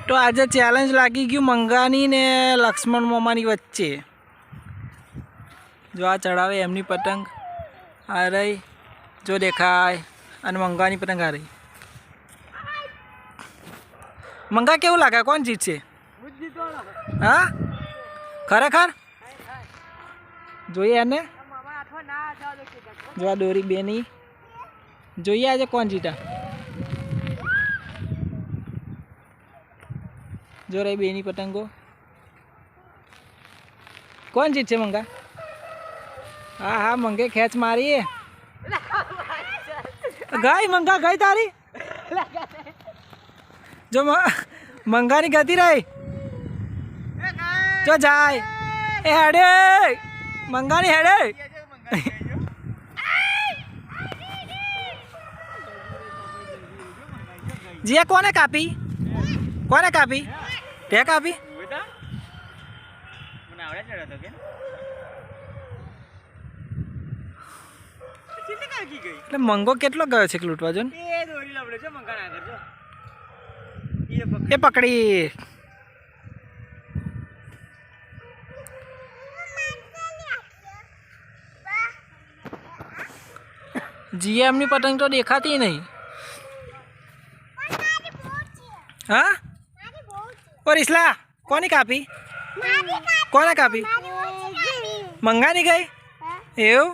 તો આજે ચેલેન્જ લાગી ગયું મંગાની ને લક્ષ્મણ મામાની વચ્ચે. જો આ ચડાવે એમની પતંગ આ રહી, જો દેખાય, અને મંગાની પતંગ આ રહી. મંગા કેવું લાગે, કોણ જીતશે? હા ખરેખર જોઈએ એને. જો આ દોરી બેની જોઈએ આજે કોણ જીતા. જો રહી બેની પતંગો, કોણ જીતશે મંગા? હા હા મંગે ખેંચ મારી. ગઈ મંગા ગઈ તારી. જો મંગાની ગતિ રહી, જો જાય એ હેડે મંગાની હેડે. જીયા કોને કાપી? કોને કાપી? તે કાપી? એટલે મંગો કેટલો ગયો છે લૂંટવા? જો એ પકડી. જીએમની પતંગ તો દેખાતી નહીં. હા ઓ રીસલા કોની કાપી? કોને કાપી? મંગાની ગઈ એવું?